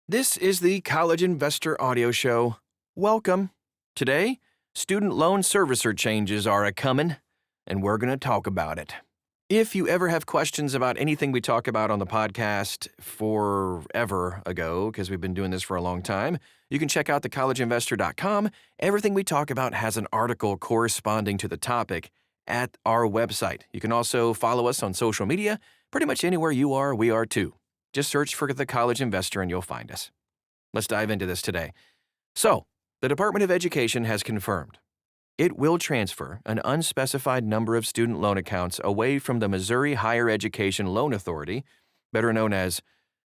This is the College Investor Audio Show. Welcome. Today, student loan servicer changes are a-comin', and we're going to talk about it. If you ever have questions about anything we talk about on the podcast forever ago, because we've been doing this for a long time, you can check out thecollegeinvestor.com. Everything we talk about has an article corresponding to the topic at our website. You can also follow us on social media. Pretty much anywhere you are, we are too. Just search for The College Investor and you'll find us. Let's dive into this today. So, the Department of Education has confirmed it will transfer an unspecified number of student loan accounts away from the Missouri Higher Education Loan Authority, better known as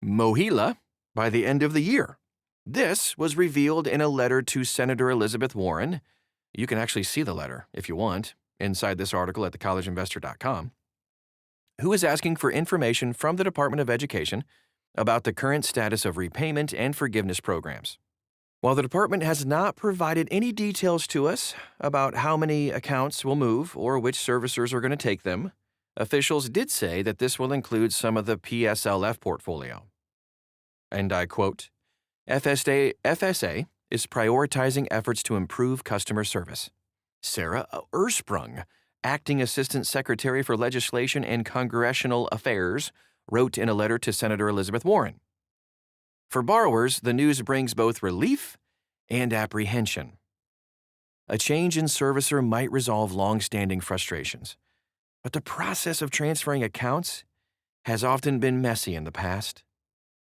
MOHELA, by the end of the year. This was revealed in a letter to Senator Elizabeth Warren. You can actually see the letter, if you want, inside this article at thecollegeinvestor.com. Who is asking for information from the Department of Education about the current status of repayment and forgiveness programs. While the department has not provided any details to us about how many accounts will move or which servicers are going to take them, officials did say that this will include some of the PSLF portfolio. And I quote, FSA is prioritizing efforts to improve customer service. Sarah Ursprung, Acting Assistant Secretary for Legislation and Congressional Affairs, wrote in a letter to Senator Elizabeth Warren. For borrowers, the news brings both relief and apprehension. A change in servicer might resolve long-standing frustrations, but the process of transferring accounts has often been messy in the past.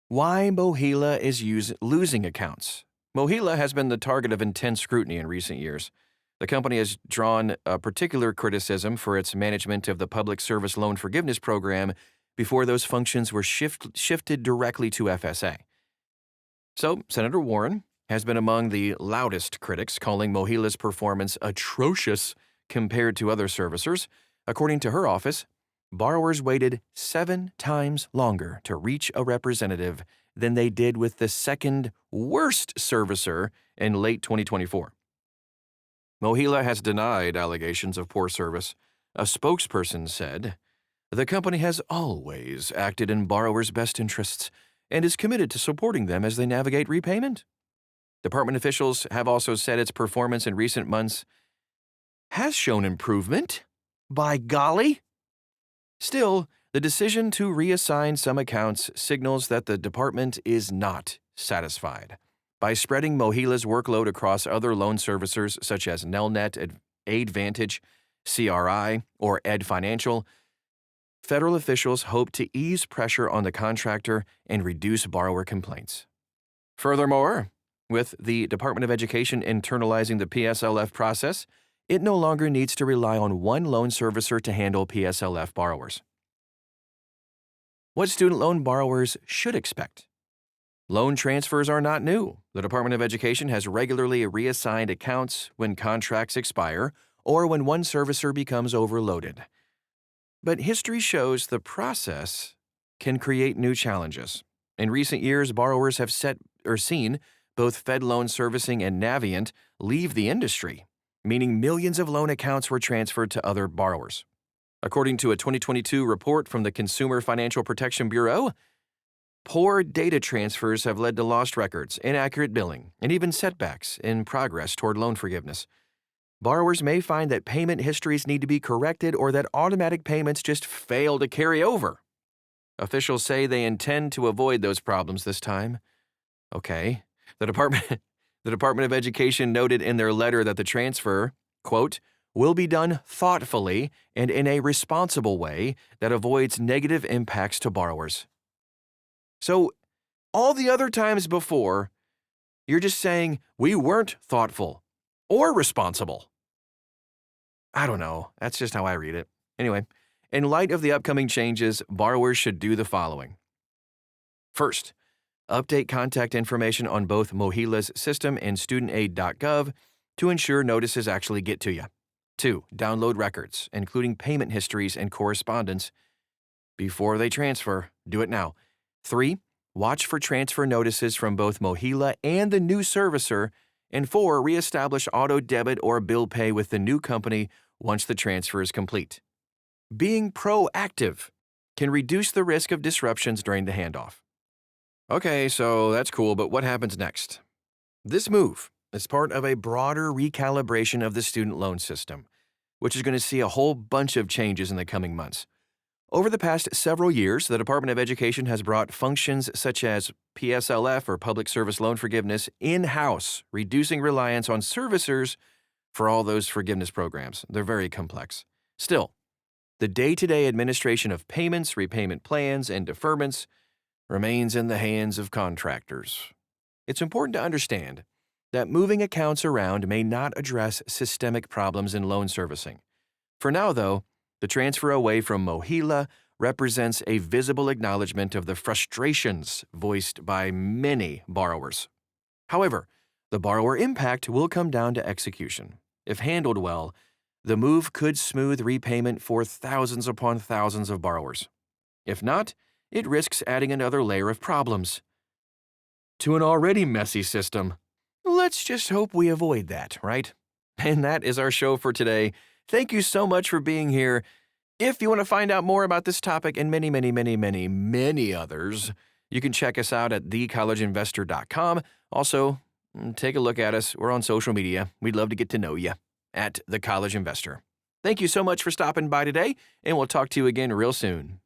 Why MOHELA is losing accounts? MOHELA has been the target of intense scrutiny in recent years. The company has drawn a particular criticism for its management of the Public Service Loan Forgiveness Program before those functions were shifted directly to FSA. So, Senator Warren has been among the loudest critics, calling MOHELA's performance atrocious compared to other servicers. According to her office, borrowers waited 7 times longer to reach a representative than they did with the second worst servicer in late 2024. MOHELA has denied allegations of poor service. A spokesperson said, "The company has always acted in borrowers' best interests and is committed to supporting them as they navigate repayment." Department officials have also said its performance in recent months has shown improvement. By golly! Still, the decision to reassign some accounts signals that the department is not satisfied. By spreading MOHELA's workload across other loan servicers such as Nelnet, AidVantage, CRI, or Ed Financial, federal officials hope to ease pressure on the contractor and reduce borrower complaints. Furthermore, with the Department of Education internalizing the PSLF process, it no longer needs to rely on one loan servicer to handle PSLF borrowers. What student loan borrowers should expect. Loan transfers are not new. The Department of Education has regularly reassigned accounts when contracts expire or when one servicer becomes overloaded. But history shows the process can create new challenges. In recent years, borrowers have seen both Fed Loan Servicing and Navient leave the industry, meaning millions of loan accounts were transferred to other borrowers. According to a 2022 report from the Consumer Financial Protection Bureau, poor data transfers have led to lost records, inaccurate billing, and even setbacks in progress toward loan forgiveness. Borrowers may find that payment histories need to be corrected or that automatic payments just fail to carry over. Officials say they intend to avoid those problems this time. Okay. The Department of Education noted in their letter that the transfer, quote, will be done thoughtfully and in a responsible way that avoids negative impacts to borrowers. So, all the other times before, you're just saying we weren't thoughtful or responsible. I don't know. That's just how I read it. Anyway, in light of the upcoming changes, borrowers should do the following. First, update contact information on both MOHELA's system and studentaid.gov to ensure notices actually get to you. 2, download records, including payment histories and correspondence. Before they transfer, do it now. 3, watch for transfer notices from both MOHELA and the new servicer. And 4, reestablish auto debit or bill pay with the new company once the transfer is complete. Being proactive can reduce the risk of disruptions during the handoff. Okay, so that's cool, but what happens next? This move is part of a broader recalibration of the student loan system, which is going to see a whole bunch of changes in the coming months. Over the past several years, the Department of Education has brought functions such as PSLF or Public Service Loan Forgiveness in-house, reducing reliance on servicers for all those forgiveness programs. They're very complex. Still, the day-to-day administration of payments, repayment plans, and deferments remains in the hands of contractors. It's important to understand that moving accounts around may not address systemic problems in loan servicing. For now, though, the transfer away from MOHELA represents a visible acknowledgement of the frustrations voiced by many borrowers. However, the borrower impact will come down to execution. If handled well, the move could smooth repayment for thousands upon thousands of borrowers. If not, it risks adding another layer of problems to an already messy system. Let's just hope we avoid that, right? And that is our show for today. Thank you so much for being here. If you want to find out more about this topic and many others, you can check us out at thecollegeinvestor.com. Also, take a look at us. We're on social media. We'd love to get to know you at The College Investor. Thank you so much for stopping by today, and we'll talk to you again real soon.